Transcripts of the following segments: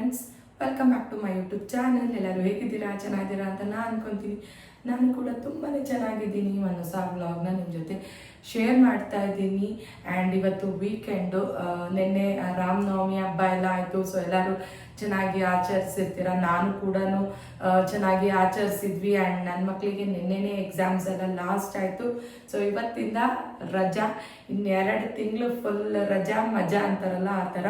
Friends, welcome back to my YouTube channel. ಎಲ್ಲರೂ ಹೇಗಿದ್ದೀರಾ? ಚೆನ್ನಾಗಿದ್ದೀರಾ ಅಂತ ನಾನು ಅನ್ಕೊತೀನಿ. ನಾನು ಕೂಡ ತುಂಬಾ ಚೆನ್ನಾಗಿದ್ದೀನಿ. ಒಂದು ಹೊಸ ವ್ಲಾಗ್ನ ನಿಮ್ಮ ಜೊತೆ ಶೇರ್ ಮಾಡ್ತಾ ಇದ್ದೀನಿ. ಆ್ಯಂಡ್ ಇವತ್ತು ವೀಕೆಂಡು, ನಿನ್ನೆ ರಾಮನವಮಿ ಹಬ್ಬ ಎಲ್ಲ ಆಯಿತು. ಸೊ ಎಲ್ಲರೂ ಚೆನ್ನಾಗಿ ಆಚರಿಸಿರ್ತೀರ. ನಾನು ಕೂಡ ಚೆನ್ನಾಗಿ ಆಚರಿಸಿದ್ವಿ. ಆ್ಯಂಡ್ ನನ್ನ ಮಕ್ಕಳಿಗೆ ನಿನ್ನೆನೇ ಎಕ್ಸಾಮ್ಸ್ ಎಲ್ಲ ಲಾಸ್ಟ್ ಆಯಿತು. ಸೊ ಇವತ್ತಿಂದ ರಜಾ, ಇನ್ನೆರಡು ತಿಂಗಳು ಫುಲ್ ರಜಾ ಮಜಾ ಅಂತಾರಲ್ಲ ಆ ಥರ.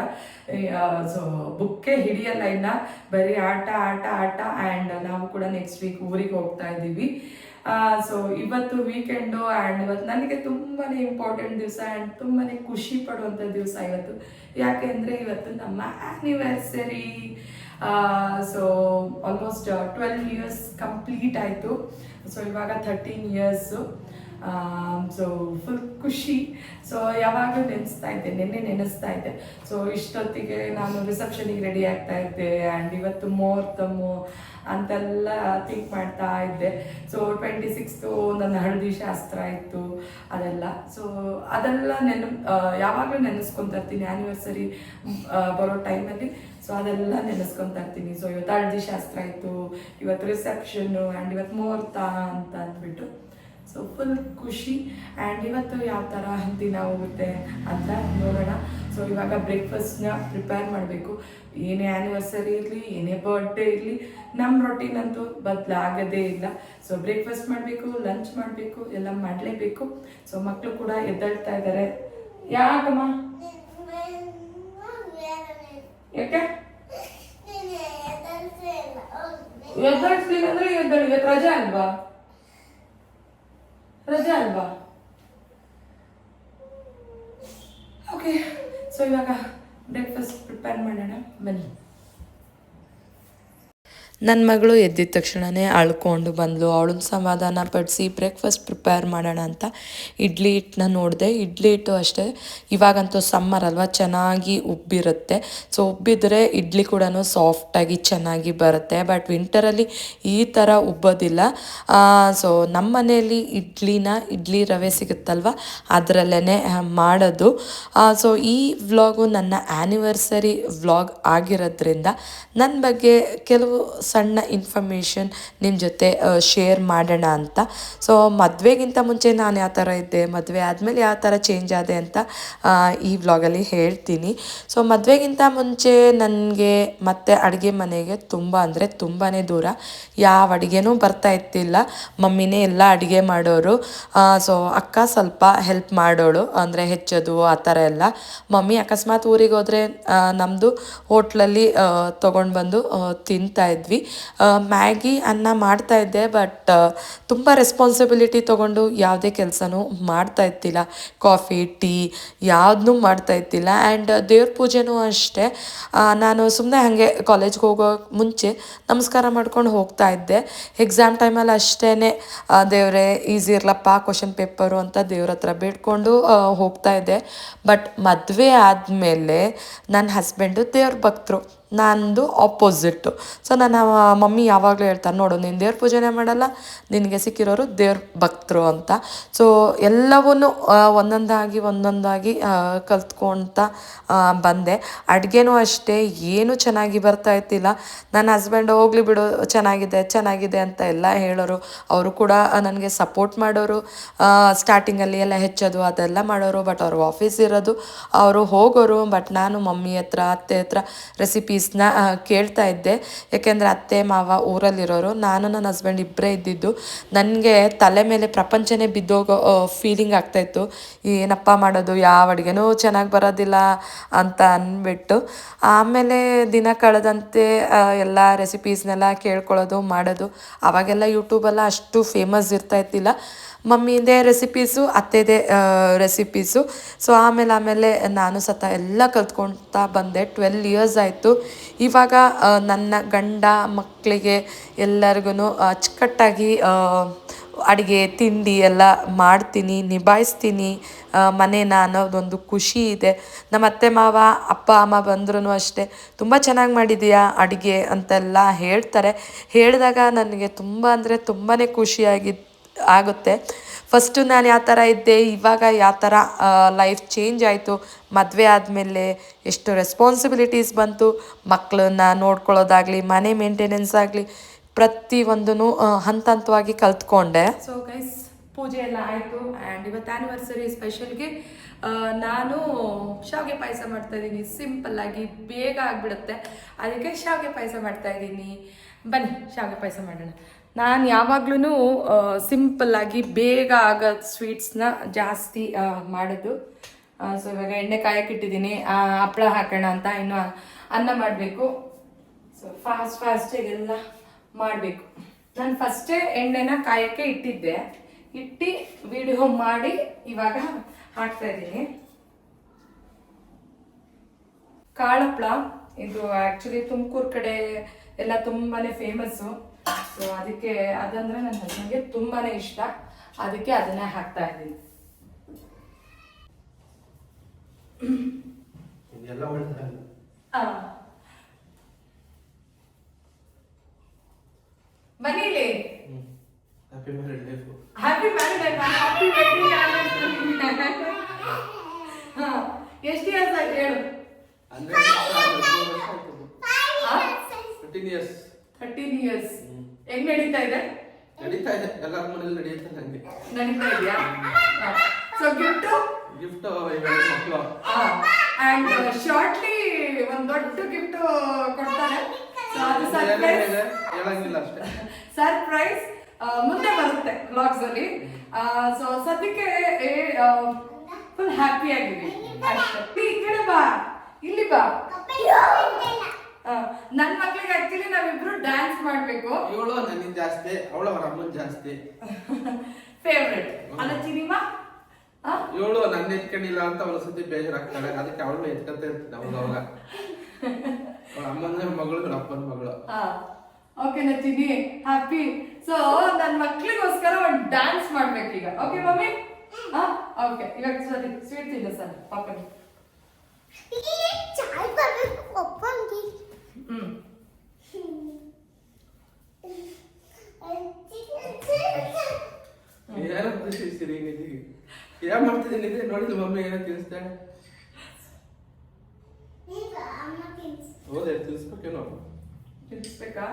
ಸೊ ಬುಕ್ಕೇ ಹಿಡಿಯಲ್ಲ ಇನ್ನು, ಬರೀ ಆಟ ಆಟ ಆಟ. ಆ್ಯಂಡ್ ನಾವು ಕೂಡ ನೆಕ್ಸ್ಟ್ ವೀಕ್ ಊರಿಗೆ ಹೋಗ್ತಾ ಇದ್ದೀವಿ. ಸೊ ಇವತ್ತು ವೀಕೆಂಡು. ಆ್ಯಂಡ್ ಇವತ್ತು ನನಗೆ ತುಂಬಾ ಇಂಪಾರ್ಟೆಂಟ್ ದಿವಸ ಆ್ಯಂಡ್ ತುಂಬಾ ಖುಷಿ ಪಡುವಂಥ ದಿವಸ ಇವತ್ತು. ಯಾಕೆ ಅಂದರೆ ಇವತ್ತು ನಮ್ಮ anniversary. So almost 12 years complete ಆಯಿತು. ಸೊ ಇವಾಗ 13 ಇಯರ್ಸು. ಸೊ ಫುಲ್ ಖುಷಿ. ಸೊ ಯಾವಾಗಲೂ ನಿನ್ನೆ ನೆನೆಸ್ತಾ ಇದ್ದೆ. ಸೊ ಇಷ್ಟೊತ್ತಿಗೆ ನಾನು ರಿಸೆಪ್ಷನಿಗೆ ರೆಡಿ ಆಗ್ತಾ ಇದ್ದೆ. ಆ್ಯಂಡ್ ಇವತ್ತು ಮುಹೂರ್ತಮು ಅಂತೆಲ್ಲ ಥಿಂಕ್ ಮಾಡ್ತಾ ಇದ್ದೆ. ಸೊ 26th ನನ್ನ ಹಳದಿ ಶಾಸ್ತ್ರ ಇತ್ತು ಅದೆಲ್ಲ. ಸೊ ಅದೆಲ್ಲ ಯಾವಾಗಲೂ ನೆನೆಸ್ಕೊತಾ ಇರ್ತೀನಿ ಆ್ಯನಿವರ್ಸರಿ ಬರೋ ಟೈಮಲ್ಲಿ. ಸೊ ಅದೆಲ್ಲ ನೆನೆಸ್ಕೊತಾ ಇರ್ತೀನಿ. ಸೊ ಇವತ್ತು ಹಳದಿ ಶಾಸ್ತ್ರ ಇತ್ತು, ಇವತ್ತು ರಿಸೆಪ್ಷನ್ನು, ಆ್ಯಂಡ್ ಇವತ್ತು ಮುಹೂರ್ತ ಅಂತ ಅಂದ್ಬಿಟ್ಟು ಸೊ ಫುಲ್ ಖುಷಿ. ಆ್ಯಂಡ್ ಇವತ್ತು ಯಾವ ಥರ ದಿನ ಹೋಗುತ್ತೆ ಅಂತ ನೋಡೋಣ. ಸೊ ಇವಾಗ ಬ್ರೇಕ್ಫಾಸ್ಟ್ನ ಪ್ರಿಪೇರ್ ಮಾಡಬೇಕು. ಏನೇ ಆ್ಯನಿವರ್ಸರಿ ಇರಲಿ, ಏನೇ ಬರ್ಡೇ ಇರಲಿ, ನಮ್ಮ ರೊಟೀನ್ ಅಂತೂ ಬದಲಾಗೋದೇ ಇಲ್ಲ. ಸೊ ಬ್ರೇಕ್ಫಾಸ್ಟ್ ಮಾಡಬೇಕು, ಲಂಚ್ ಮಾಡಬೇಕು, ಎಲ್ಲ ಮಾಡಲೇಬೇಕು. ಸೊ ಮಕ್ಕಳು ಕೂಡ ಎದ್ದೇಳ್ತಾ ಇದ್ದಾರೆ. ಯಾಕಮ್ಮ? ಯಾಕೆ ಎದ್ದೇಳಿಸ್ಲಿಲ್ಲ ಅಂದರೆ ಎದ್ದೇಳಿ? ರಜೆ ಅಲ್ವಾ? ಓಕೆ. ಸೊ ಇವಾಗ ಬ್ರೇಕ್ಫಾಸ್ಟ್ ಪ್ರಿಪೇರ್ ಮಾಡೋಣ ಬನ್ನಿ. ನನ್ನ ಮಗಳು ಎದ್ದಿದ ತಕ್ಷಣವೇ ಅಳ್ಕೊಂಡು ಬಂದಳು. ಅವಳನ್ನ ಸಮಾಧಾನ ಪಡಿಸಿ ಬ್ರೇಕ್ಫಾಸ್ಟ್ ಪ್ರಿಪೇರ್ ಮಾಡೋಣ ಅಂತ ಇಡ್ಲಿ ಹಿಟ್ಟನ್ನ ನೋಡಿದೆ. ಇಡ್ಲಿ ಹಿಟ್ಟು ಅಷ್ಟೇ, ಇವಾಗಂತೂ ಸಮ್ಮರ್ ಅಲ್ವಾ, ಚೆನ್ನಾಗಿ ಉಬ್ಬಿರುತ್ತೆ. ಸೊ ಉಬ್ಬಿದ್ರೆ ಇಡ್ಲಿ ಕೂಡ ಸಾಫ್ಟಾಗಿ ಚೆನ್ನಾಗಿ ಬರುತ್ತೆ. ಬಟ್ ವಿಂಟರಲ್ಲಿ ಈ ಥರ ಉಬ್ಬೋದಿಲ್ಲ. ಸೊ ನಮ್ಮ ಮನೆಯಲ್ಲಿ ಇಡ್ಲಿ ರವೆ ಸಿಗುತ್ತಲ್ವ, ಅದರಲ್ಲೇ ಮಾಡೋದು. ಸೊ ಈ ವ್ಲಾಗು ನನ್ನ ಆ್ಯನಿವರ್ಸರಿ ವ್ಲಾಗ್ ಆಗಿರೋದ್ರಿಂದ ನನ್ನ ಬಗ್ಗೆ ಕೆಲವು ಸಣ್ಣ ಇನ್ಫಾರ್ಮೇಷನ್ ನಿಮ್ಮ ಜೊತೆ ಶೇರ್ ಮಾಡೋಣ ಅಂತ. ಸೊ ಮದುವೆಗಿಂತ ಮುಂಚೆ ನಾನು ಯಾವ ಥರ ಇದ್ದೆ, ಮದುವೆ ಆದಮೇಲೆ ಯಾವ ಥರ ಚೇಂಜ್ ಆದೆ ಅಂತ ಈ ವ್ಲಾಗಲ್ಲಿ ಹೇಳ್ತೀನಿ. ಸೊ ಮದುವೆಗಿಂತ ಮುಂಚೆ ನನಗೆ ಮತ್ತೆ ಅಡುಗೆ ಮನೆಗೆ ತುಂಬಾ ದೂರ. ಯಾವ ಅಡುಗೆನೂ ಬರ್ತಾ ಇತ್ತಿಲ್ಲ. ಮಮ್ಮಿನೇ ಎಲ್ಲ ಅಡುಗೆ ಮಾಡೋರು. ಸೊ ಅಕ್ಕ ಸ್ವಲ್ಪ ಹೆಲ್ಪ್ ಮಾಡೋಳು, ಅಂದರೆ ಹೆಚ್ಚೋದು ಆ ಥರ ಎಲ್ಲ. ಮಮ್ಮಿ ಅಕಸ್ಮಾತ್ ಊರಿಗೆ ಹೋದರೆ ನಮ್ಮದು ಹೋಟ್ಲಲ್ಲಿ ತೊಗೊಂಡು ಬಂದು ತಿಂತಾ ಇದ್ವಿ. ಮ್ಯಾಗಿ ಅನ್ನ ಮಾಡ್ತಾಯಿದ್ದೆ. ಬಟ್ ತುಂಬ ರೆಸ್ಪಾನ್ಸಿಬಿಲಿಟಿ ತೊಗೊಂಡು ಯಾವುದೇ ಕೆಲಸನೂ ಮಾಡ್ತಾ ಇತ್ತಿಲ್ಲ. ಕಾಫಿ ಟೀ ಯಾವುದನ್ನೂ ಮಾಡ್ತಾ ಇತ್ತಿಲ್ಲ. ಆ್ಯಂಡ್ ದೇವ್ರ ಪೂಜೆನೂ ಅಷ್ಟೇ, ನಾನು ಸುಮ್ಮನೆ ಹಾಗೆ ಕಾಲೇಜ್ಗೆ ಹೋಗೋ ಮುಂಚೆ ನಮಸ್ಕಾರ ಮಾಡ್ಕೊಂಡು ಹೋಗ್ತಾ ಇದ್ದೆ. ಎಕ್ಸಾಮ್ ಟೈಮಲ್ಲಿ ಅಷ್ಟೇ ದೇವರೇ ಈಸಿ ಇರಲಪ್ಪ ಕ್ವಶನ್ ಪೇಪರು ಅಂತ ದೇವ್ರ ಹತ್ರ ಬೇಡ್ಕೊಂಡು ಹೋಗ್ತಾ ಇದ್ದೆ. ಬಟ್ ಮದುವೆ ಆದಮೇಲೆ ನನ್ನ ಹಸ್ಬೆಂಡು ದೇವ್ರ ಭಕ್ತರು, ನಂದು ಆಪೋಸಿಟ್ಟು. ಸೊ ನನ್ನ ಮಮ್ಮಿ ಯಾವಾಗಲೂ ಹೇಳ್ತಾರೆ, ನೋಡು ನೀನು ದೇವ್ರ ಪೂಜೆನೇ ಮಾಡಲ್ಲ, ನಿನಗೆ ಸಿಕ್ಕಿರೋರು ದೇವ್ರ ಭಕ್ತರು ಅಂತ. ಸೊ ಎಲ್ಲವನ್ನೂ ಒಂದೊಂದಾಗಿ ಕಲ್ತ್ಕೊಳ್ತಾ ಬಂದೆ. ಅಡುಗೆನೂ ಅಷ್ಟೇ ಏನೂ ಚೆನ್ನಾಗಿ ಬರ್ತಾ ಇತ್ತಿಲ್ಲ. ನನ್ನ ಹಸ್ಬೆಂಡ್ ಹೋಗ್ಲಿ ಬಿಡು ಚೆನ್ನಾಗಿದೆ ಅಂತ ಎಲ್ಲ ಹೇಳೋರು. ಅವರು ಕೂಡ ನನಗೆ ಸಪೋರ್ಟ್ ಮಾಡೋರು. ಸ್ಟಾರ್ಟಿಂಗಲ್ಲಿ ಎಲ್ಲ ಹೆಚ್ಚೋದು ಅದೆಲ್ಲ ಮಾಡೋರು. ಬಟ್ ಅವ್ರು ಆಫೀಸ್ ಇರೋದು, ಅವರು ಹೋಗೋರು. ಬಟ್ ನಾನು ಮಮ್ಮಿ ಹತ್ರ ಅತ್ತೆ ಹತ್ರ ರೆಸಿಪೀಸ್ನ ಕೇಳ್ತಾ ಇದ್ದೆ. ಯಾಕೆಂದರೆ ಅತ್ತೆ ಮಾವ ಊರಲ್ಲಿರೋರು, ನಾನು ನನ್ನ ಹಸ್ಬೆಂಡ್ ಇಬ್ಬರೇ ಇದ್ದಿದ್ದು. ನನಗೆ ತಲೆ ಮೇಲೆ ಪ್ರಪಂಚನೇ ಬಿದ್ದೋಗೋ ಫೀಲಿಂಗ್ ಆಗ್ತಾಯಿತ್ತು. ಏನಪ್ಪ ಮಾಡೋದು, ಯಾವ ಅಡುಗೆನೂ ಚೆನ್ನಾಗಿ ಬರೋದಿಲ್ಲ ಅಂತ ಅಂದ್ಬಿಟ್ಟು. ಆಮೇಲೆ ದಿನ ಕಳೆದಂತೆ ಎಲ್ಲ ರೆಸಿಪೀಸ್ನೆಲ್ಲ ಕೇಳ್ಕೊಳ್ಳೋದು ಮಾಡೋದು. ಆವಾಗೆಲ್ಲ ಯೂಟ್ಯೂಬೆಲ್ಲ ಅಷ್ಟು ಫೇಮಸ್ ಇರ್ತಾಯಿತ್ತಿಲ್ಲ. ಮಮ್ಮಿದೇ ರೆಸಿಪೀಸು, ಅತ್ತೆದೇ ರೆಸಿಪೀಸು. ಸೊ ಆಮೇಲೆ ನಾನು ಎಲ್ಲ ಕಲ್ತ್ಕೊಳ್ತಾ ಬಂದೆ. 12 ಇಯರ್ಸ್ ಆಯಿತು. ಇವಾಗ ನನ್ನ ಗಂಡ ಮಕ್ಕಳಿಗೆ ಎಲ್ಲರಿಗೂ ಅಚ್ಚುಕಟ್ಟಾಗಿ ಅಡುಗೆ ತಿಂಡಿ ಎಲ್ಲ ಮಾಡ್ತೀನಿ, ನಿಭಾಯಿಸ್ತೀನಿ ಮನೇನ ಅನ್ನೋದೊಂದು ಖುಷಿ ಇದೆ. ನಮ್ಮ ಅತ್ತೆ ಮಾವ ಅಪ್ಪ ಅಮ್ಮ ಬಂದ್ರೂ ಅಷ್ಟೇ ತುಂಬ ಚೆನ್ನಾಗಿ ಮಾಡಿದೀಯಾ ಅಡುಗೆ ಅಂತೆಲ್ಲ ಹೇಳ್ತಾರೆ. ಹೇಳಿದಾಗ ನನಗೆ ತುಂಬ ಖುಷಿಯಾಗಿತ್ತು. ಆಗುತ್ತೆ. ಫಸ್ಟು ನಾನು ಯಾವ ಥರ ಇದ್ದೆ, ಇವಾಗ ಯಾವ ಥರ ಲೈಫ್ ಚೇಂಜ್ ಆಯಿತು. ಮದುವೆ ಆದಮೇಲೆ ಎಷ್ಟು ರೆಸ್ಪಾನ್ಸಿಬಿಲಿಟೀಸ್ ಬಂತು, ಮಕ್ಕಳನ್ನ ನೋಡ್ಕೊಳ್ಳೋದಾಗಲಿ, ಮನೆ ಮೇಂಟೆನೆನ್ಸ್ ಆಗಲಿ, ಪ್ರತಿಯೊಂದೂ ಹಂತ ಹಂತವಾಗಿ ಕಲ್ತ್ಕೊಂಡೆ. ಸೊ ಗೈಸ್, ಪೂಜೆ ಎಲ್ಲ ಆಯಿತು ಆ್ಯಂಡ್ ಇವತ್ತು ಆ್ಯನಿವರ್ಸರಿ ಸ್ಪೆಷಲ್ಗೆ ನಾನು ಶಾವಿಗೆ ಪಾಯಸ ಮಾಡ್ತಾಯಿದ್ದೀನಿ. ಸಿಂಪಲ್ಲಾಗಿ ಬೇಗ ಆಗಿಬಿಡುತ್ತೆ, ಅದಕ್ಕೆ ಶಾವಿಗೆ ಪಾಯಸ ಮಾಡ್ತಾಯಿದ್ದೀನಿ. ಬನ್ನಿ ಶಾವಿಗೆ ಪಾಯಸ ಮಾಡೋಣ. ನಾನು ಯಾವಾಗ್ಲೂ ಸಿಂಪಲ್ಲಾಗಿ ಬೇಗ ಆಗೋ ಸ್ವೀಟ್ಸ್ನ ಜಾಸ್ತಿ ಮಾಡೋದು. ಸೊ ಇವಾಗ ಎಣ್ಣೆ ಕಾಯಕ್ಕಿಟ್ಟಿದ್ದೀನಿ, ಹಪ್ಪಳ ಹಾಕೋಣ ಅಂತ. ಇನ್ನು ಅನ್ನ ಮಾಡಬೇಕು. ಸೊ ಫಾಸ್ಟಾಗೆಲ್ಲ ಮಾಡಬೇಕು. ನಾನು ಫಸ್ಟೇ ಎಣ್ಣೆನ ಕಾಯಕ್ಕೆ ಇಟ್ಟಿದ್ದೆ, ವಿಡಿಯೋ ಮಾಡಿ ಇವಾಗ ಹಾಕ್ತಾ ಇದ್ದೀನಿ. ಕಾಳಪ್ಪಳ ಇದು ಆ್ಯಕ್ಚುಲಿ ತುಮಕೂರು ಕಡೆ ಎಲ್ಲ ತುಂಬಾ ಫೇಮಸ್ಸು. ಸೊ ಅದಕ್ಕೆ ಅದಂದರೆ ನನ್ನ ಹಸ್ಬೆಂಡ್ಗೆ ತುಂಬಾ ಇಷ್ಟ, ಅದಕ್ಕೆ ಅದನ್ನೇ ಹಾಕ್ತಾ ಇದ್ದೀನಿ. ಬನ್ನಿ ಇಲ್ಲಿ. Happy married life. ಎಷ್ಟು ಇಯರ್ಸ್ ಆಯ್ತು ಹೇಳು? 13 years. ಹೆಂಗ್ ನಡೀತಾ ಇದೆ? ಎಲ್ಲರ ಮನೇಲಿ ನಡೀತಾ ಇದೆಯಾ? ಸೊ ಗಿಫ್ಟ್ ಮಕ್ಕಳು ಅಂಡ್ ಶಾರ್ಟ್ಲಿ ಒಂದು ದೊಡ್ಡ ಗಿಫ್ಟ್ ಕೊಡ್ತಾರೆ. ಸೊ ಅದು ಹೇಳಂಗಿಲ್ಲ ಅಷ್ಟೇ, ಸರ್ಪ್ರೈಸ್ ಮುಂದೆ ಬರುತ್ತೆ ವ್ಲಾಗ್ಸ್ ಅಲ್ಲಿ. ಸೊ ಸದ್ಯಕ್ಕೆ ಫುಲ್ ಹ್ಯಾಪಿ ಆಗಿದ್ದೀವಿ ಅಷ್ಟೇ. ಈ ಕಡೆ ಬಾ, ಇಲ್ಲಿ ಬಾ. ನನ್ನ ಮಕ್ಳಿಗೆ ಆಕ್ಚುಲಿ ನಾವಿಬ್ರು ಡ್ಯಾನ್ಸ್ ಮಾಡ್ಬೇಕು. ಇವಳು ನನಗೆ ಜಾಸ್ತಿ, ಅವಳು ಅವರ ಅಮ್ಮನ ಜಾಸ್ತಿ ಫೇವ್ರೆಟ್ ಅಲ್ಲ ಚಿನಿಮಾ. ಇವಳು ನನ್ನ ಎತ್ಕೊಂಡಿಲ್ಲ ಅಂತ ಅವಳ ಸತಿ ಬೇಜಾರಾಗ್ತಾಳೆ, ಅದಕ್ಕೆ ಅವಳು ಎತ್ಕಂತ ಇರ್ತಾಳೆ. ಅವಾಗ ಅವಳ ಅಮ್ಮನ ಮಗಳು, ಅವಳ ಅಪ್ಪನ ಮಗಳು. Okay ನಚಿನಿ, happy. ಸೊ ನನ್ನ ಮಕ್ಳಿಗೋಸ್ಕರ ಒಂದು ಡ್ಯಾನ್ಸ್ ಮಾಡ್ಬೇಕೀಗ. Okay mummy? ಓಕೆ, ಇವಾಗ ಸರಿ ಸ್ವೀಟ್ ತಿನ್ನ ಸರ್ ಪಾಪನಿಗೆ. ಏನೋ ಸಿರಿ ಏನ್ ಮಾಡ್ತಿದ್ದೀನಿ ನೋಡಿದ್ದು ಮಮ್ಮಿ ಏನೋ ತಿನ್ನಿಸ್ತಾಳೆ. ಹೌದೇ ತಿನ್ಸ್ಬೇಕೇನೋ? ತಿನ್ಸ್ಬೇಕಾ?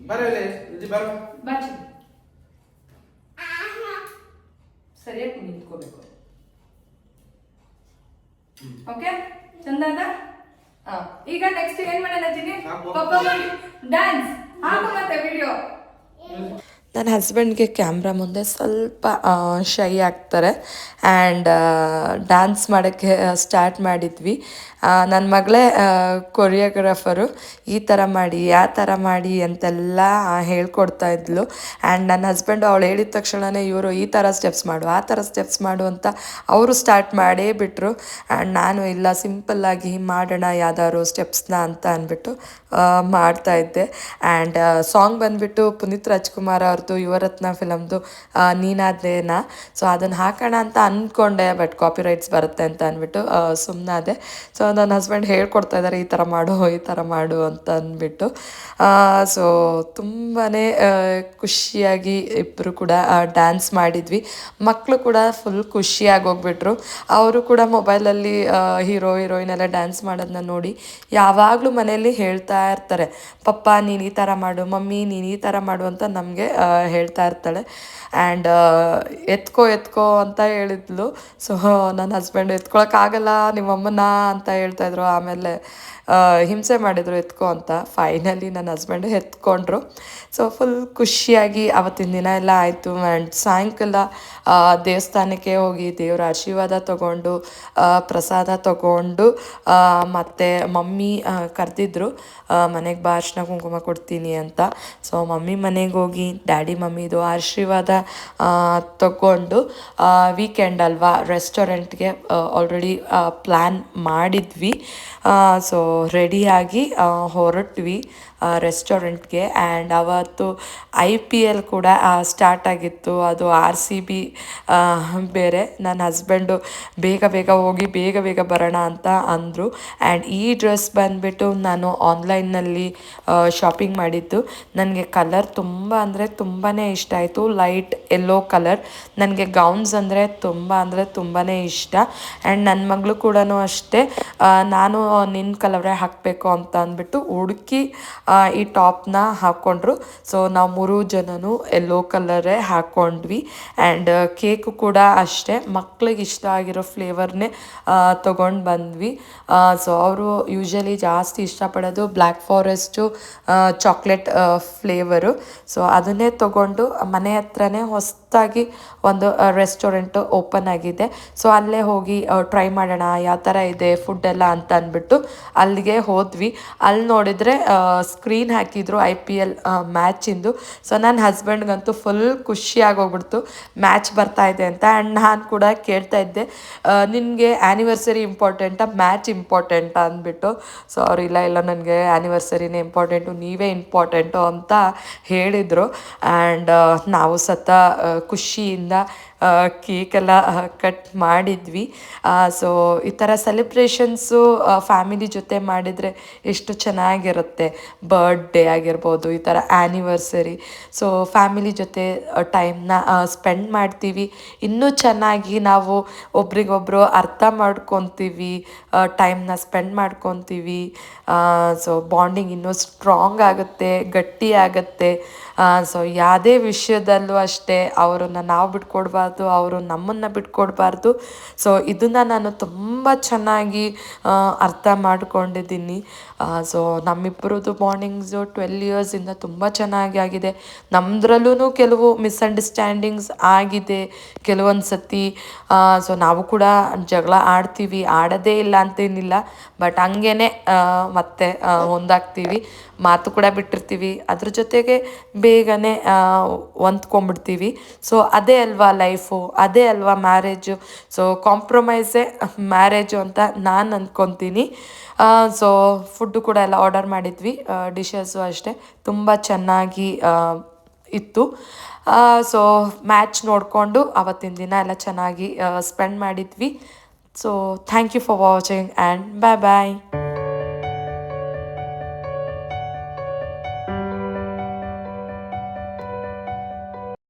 ಬರಲೇ ಬರ ಬಾಚಿ ಸರಿಯಾಗಿ ನಿಂತ್ಕೋಬೇಕು. ಓಕೆ, ಚಂದ ಅದ? ಈಗ ನೆಕ್ಸ್ಟ್ ಏನ್ ಮಾಡೋಣ ಜಿನಿ? ಡ್ಯಾನ್ಸ್ ಹಾಕು ಮತ್ತೆ ವಿಡಿಯೋ. ನನ್ನ ಹಸ್ಬೆಂಡ್ಗೆ ಕ್ಯಾಮ್ರಾ ಮುಂದೆ ಸ್ವಲ್ಪ ಶೈ ಆಗ್ತಾರೆ ಆ್ಯಂಡ್ ಡ್ಯಾನ್ಸ್ ಮಾಡೋಕ್ಕೆ ಸ್ಟಾರ್ಟ್ ಮಾಡಿದ್ವಿ. ನನ್ನ ಮಗಳೇ ಕೊರಿಯೋಗ್ರಾಫರು. ಈ ಥರ ಮಾಡಿ, ಆ ಥರ ಮಾಡಿ ಅಂತೆಲ್ಲ ಹೇಳ್ಕೊಡ್ತಾ ಇದ್ಲು. ಆ್ಯಂಡ್ ನನ್ನ ಹಸ್ಬೆಂಡು ಅವಳು ಹೇಳಿದ ತಕ್ಷಣವೇ ಇವರು ಈ ಥರ ಸ್ಟೆಪ್ಸ್ ಮಾಡು, ಆ ಥರ ಸ್ಟೆಪ್ಸ್ ಮಾಡು ಅಂತ ಅವರು ಸ್ಟಾರ್ಟ್ ಮಾಡೇ ಬಿಟ್ಟರು. ಆ್ಯಂಡ್ ನಾನು ಇಲ್ಲ, ಸಿಂಪಲ್ಲಾಗಿ ಮಾಡೋಣ ಯಾವ್ದಾದ್ರು ಸ್ಟೆಪ್ಸ್ನ ಅಂತ ಅಂದ್ಬಿಟ್ಟು ಮಾಡ್ತಾಯಿದ್ದೆ. ಆ್ಯಂಡ್ ಸಾಂಗ್ ಬಂದುಬಿಟ್ಟು ಪುನೀತ್ ರಾಜ್ಕುಮಾರ್ ಅವ್ರದ್ದು ಯುವರತ್ನ ಫಿಲಮ್ದು ನೀನಾದೇನಾ. ಸೊ ಅದನ್ನು ಹಾಕೋಣ ಅಂತ ಅಂದ್ಕೊಂಡೆ, ಬಟ್ ಕಾಪಿರೈಟ್ಸ್ ಬರುತ್ತೆ ಅಂತ ಅಂದ್ಬಿಟ್ಟು ಸುಮ್ಮನಾದೆ. ಸೊ ನನ್ನ ಹಸ್ಬೆಂಡ್ ಹೇಳ್ಕೊಡ್ತಾ ಇದ್ದಾರೆ, ಈ ಥರ ಮಾಡು, ಈ ಥರ ಮಾಡು ಅಂತ ಅಂದ್ಬಿಟ್ಟು. ಸೊ ತುಂಬಾ ಖುಷಿಯಾಗಿ ಇಬ್ಬರು ಕೂಡ ಡ್ಯಾನ್ಸ್ ಮಾಡಿದ್ವಿ. ಮಕ್ಕಳು ಕೂಡ ಫುಲ್ ಖುಷಿಯಾಗಿ ಹೋಗ್ಬಿಟ್ರು. ಅವರು ಕೂಡ ಮೊಬೈಲಲ್ಲಿ ಹೀರೋಯಿನ್ ಎಲ್ಲ ಡ್ಯಾನ್ಸ್ ಮಾಡೋದನ್ನ ನೋಡಿ ಯಾವಾಗಲೂ ಮನೆಯಲ್ಲಿ ಹೇಳ್ತಾ ಇರ್ತಾರೆ, ಪಪ್ಪ ನೀನು ಈ ಥರ ಮಾಡು, ಮಮ್ಮಿ ನೀನು ಈ ಥರ ಮಾಡು ಅಂತ ನಮಗೆ ಹೇಳ್ತಾ ಇರ್ತಾಳೆ. ಆ್ಯಂಡ್ ಎತ್ಕೋ ಅಂತ ಹೇಳಿದ್ಲು. ಸೊ ನನ್ನ ಹಸ್ಬೆಂಡ್ ಎತ್ಕೊಳಕ್ಕಾಗಲ್ಲ ನಿಮ್ಮಮ್ಮನ ಅಂತ ಹೇಳ್ತಾಯಿದ್ರು. ಆಮೇಲೆ ಹಿಂಸೆ ಮಾಡಿದರು ಎತ್ಕೊ ಅಂತ. ಫೈನಲಿ ನನ್ನ ಹಸ್ಬೆಂಡು ಎತ್ಕೊಂಡ್ರು. ಸೊ ಫುಲ್ ಖುಷಿಯಾಗಿ ಅವತ್ತಿನ ದಿನ ಎಲ್ಲ ಆಯಿತು. ಆ್ಯಂಡ್ ಸಾಯಂಕಾಲ ದೇವಸ್ಥಾನಕ್ಕೆ ಹೋಗಿ ದೇವರ ಆಶೀರ್ವಾದ ತೊಗೊಂಡು ಪ್ರಸಾದ ತೊಗೊಂಡು ಮತ್ತು ಮಮ್ಮಿ ಕರೆದಿದ್ರು ಮನೆಗೆ ಬಾ, ಅರ್ಶಿನ ಕುಂಕುಮ ಕೊಡ್ತೀನಿ ಅಂತ. ಸೊ ಮಮ್ಮಿ ಮನೆಗೆ ಹೋಗಿ ಡ್ಯಾಡಿ ಮಮ್ಮಿದು ಆಶೀರ್ವಾದ ತಗೊಂಡು ವೀಕೆಂಡ್ ಅಲ್ವಾ, ರೆಸ್ಟೋರೆಂಟ್ಗೆ ಆಲ್ರೆಡಿ ಪ್ಲ್ಯಾನ್ ಮಾಡಿದ್ವಿ. ಸೊ ರೆಡಿಯಾಗಿ ಹೊರಟ್ವಿ. ರೆಸ್ಟೋರೆಂಟ್ಗೆ. ಆ್ಯಂಡ್ ಅವತ್ತು IPL ಕೂಡ ಸ್ಟಾರ್ಟ್ ಆಗಿತ್ತು. ಅದು RCB ಬೇರೆ. ನನ್ನ ಹಸ್ಬೆಂಡು ಬೇಗ ಬೇಗ ಹೋಗಿ ಬೇಗ ಬೇಗ ಬರೋಣ ಅಂತ ಅಂದರು. ಆ್ಯಂಡ್ ಈ ಡ್ರೆಸ್ ಬಂದುಬಿಟ್ಟು ನಾನು ಆನ್ಲೈನ್ನಲ್ಲಿ ಶಾಪಿಂಗ್ ಮಾಡಿದ್ದು. ನನಗೆ ಕಲರ್ ತುಂಬ ಅಂದರೆ ತುಂಬಾ ಇಷ್ಟ ಆಯಿತು. Light yellow colour. ನನಗೆ ಗೌನ್ಸ್ ಅಂದರೆ ತುಂಬಾ ಇಷ್ಟ. ಆ್ಯಂಡ್ ನನ್ನ ಮಗಳು ಕೂಡ ಅಷ್ಟೇ, ನಾನು ನಿನ್ನ ಕಲರೇ ಹಾಕಬೇಕು ಅಂತ ಅಂದ್ಬಿಟ್ಟು ಹುಡುಕಿ ಈ ಟಾಪ್ನ ಹಾಕ್ಕೊಂಡ್ರು. ಸೊ ನಾವು 3 ಜನನು ಯೆಲ್ಲೋ ಕಲರೇ ಹಾಕ್ಕೊಂಡ್ವಿ. ಆ್ಯಂಡ್ ಕೇಕು ಕೂಡ ಅಷ್ಟೇ ಮಕ್ಳಿಗೆ ಇಷ್ಟ ಆಗಿರೋ ಫ್ಲೇವರ್ನೇ ತೊಗೊಂಡು ಬಂದ್ವಿ. ಸೊ ಅವರು ಯೂಶಲಿ ಜಾಸ್ತಿ ಇಷ್ಟಪಡೋದು black forest chocolate flavour. So ಅದನ್ನೇ ತೊಗೊಂಡು ಮನೆ ಹತ್ರನೇ ಹೊಸದಾಗಿ ಒಂದು ರೆಸ್ಟೋರೆಂಟು ಓಪನ್ ಆಗಿದೆ. ಸೊ ಅಲ್ಲೇ ಹೋಗಿ ಟ್ರೈ ಮಾಡೋಣ ಯಾವ ಥರ ಇದೆ ಫುಡ್ ಎಲ್ಲ ಅಂತ ಅಂದ್ಬಿಟ್ಟು ಅಲ್ಲಿಗೆ ಹೋದ್ವಿ. ಅಲ್ಲಿ ನೋಡಿದರೆ ಸ್ಕ್ರೀನ್ ಹಾಕಿದ್ರು IPL ಮ್ಯಾಚಿಂದು. ಸೊ ನನ್ನ ಹಸ್ಬೆಂಡ್ಗಂತೂ ಫುಲ್ ಖುಷಿಯಾಗೋಗ್ಬಿಡ್ತು ಮ್ಯಾಚ್ ಬರ್ತಾ ಇದೆ ಅಂತ. ಆ್ಯಂಡ್ ನಾನು ಕೂಡ ಕೇಳ್ತಾ ಇದ್ದೆ, ನಿನಗೆ ಆ್ಯನಿವರ್ಸರಿ ಇಂಪಾರ್ಟೆಂಟಾ ಮ್ಯಾಚ್ ಇಂಪಾರ್ಟೆಂಟಾ ಅಂದ್ಬಿಟ್ಟು. ಸೊ ಅವ್ರು ಇಲ್ಲ ನನಗೆ ಆ್ಯನಿವರ್ಸರಿನೇ ಇಂಪಾರ್ಟೆಂಟು, ನೀವೇ ಇಂಪಾರ್ಟೆಂಟು ಅಂತ ಹೇಳಿದರು. ಆ್ಯಂಡ್ ನಾವು ಖುಷಿಯಿಂದ ಕೇಕೆಲ್ಲ ಕಟ್ ಮಾಡಿದ್ವಿ. ಸೊ ಈ ಥರ ಸೆಲೆಬ್ರೇಷನ್ಸು ಫ್ಯಾಮಿಲಿ ಜೊತೆ ಮಾಡಿದರೆ ಎಷ್ಟು ಚೆನ್ನಾಗಿರುತ್ತೆ. ಬರ್ಡೇ ಆಗಿರ್ಬೋದು, ಈ ಥರ ಆ್ಯನಿವರ್ಸರಿ. ಸೊ ಫ್ಯಾಮಿಲಿ ಜೊತೆ ಟೈಮ್ನ ಸ್ಪೆಂಡ್ ಮಾಡ್ತೀವಿ. ಇನ್ನೂ ಚೆನ್ನಾಗಿ ನಾವು ಒಬ್ರಿಗೊಬ್ಬರು ಅರ್ಥ ಮಾಡ್ಕೊತೀವಿ, ಟೈಮ್ನ ಸ್ಪೆಂಡ್ ಮಾಡ್ಕೊತೀವಿ. ಸೊ ಬಾಂಡಿಂಗ್ ಇನ್ನೂ ಸ್ಟ್ರಾಂಗ್ ಆಗುತ್ತೆ, ಗಟ್ಟಿ ಆಗುತ್ತೆ. ಸೊ ಯಾವುದೇ ವಿಷಯದಲ್ಲೂ ಅಷ್ಟೇ ಅವರನ್ನು ನಾವು ಬಿಟ್ಕೊಡ್ಬಾರ್ದು, ಅವರು ನಮ್ಮನ್ನು ಬಿಟ್ಕೊಡ್ಬಾರ್ದು. ಸೊ ಇದನ್ನು ನಾನು ತುಂಬ ಚೆನ್ನಾಗಿ ಅರ್ಥ ಮಾಡ್ಕೊಂಡಿದ್ದೀನಿ. ಸೊ ನಮ್ಮಿಬ್ಬರದ್ದು ಬಾಂಡಿಂಗ್ಸು 12 ಇಯರ್ಸಿಂದ ತುಂಬ ಚೆನ್ನಾಗಿ ಆಗಿದೆ. ನಮ್ಮದ್ರಲ್ಲೂ ಕೆಲವು ಮಿಸ್ಅಂಡರ್ಸ್ಟ್ಯಾಂಡಿಂಗ್ಸ್ ಆಗಿದೆ ಕೆಲವೊಂದು ಸತಿ. ಸೊ ನಾವು ಕೂಡ ಜಗಳ ಆಡ್ತೀವಿ, ಆಡೋದೇ ಇಲ್ಲ ಅಂತೇನಿಲ್ಲ, ಬಟ್ ಹಂಗೇ ಮತ್ತೆ ಹೊಂದಾಗ್ತೀವಿ, ಮಾತು ಕೂಡ ಬಿಟ್ಟಿರ್ತೀವಿ, ಅದ್ರ ಜೊತೆಗೆ ಬೇಗನೆ ಹೊಂದ್ಕೊಂಡ್ಬಿಡ್ತೀವಿ. ಸೊ ಅದೇ ಅಲ್ವಾ ಲೈಫು, ಅದೇ ಅಲ್ವಾ ಮ್ಯಾರೇಜು. ಸೊ ಕಾಂಪ್ರಮೈಸೇ ಮ್ಯಾರೇಜು ಅಂತ ನಾನು ಅಂದ್ಕೊತೀನಿ. ಸೊ ಫುಡ್ಡು ಕೂಡ ಎಲ್ಲ ಆರ್ಡರ್ ಮಾಡಿದ್ವಿ, ಡಿಶಸ್ಸು ಅಷ್ಟೇ ತುಂಬ ಚೆನ್ನಾಗಿ ಇತ್ತು. ಸೊ ಮ್ಯಾಚ್ ನೋಡಿಕೊಂಡು ಆವತ್ತಿನ ದಿನ ಎಲ್ಲ ಚೆನ್ನಾಗಿ ಸ್ಪೆಂಡ್ ಮಾಡಿದ್ವಿ. So thank you for watching and bye.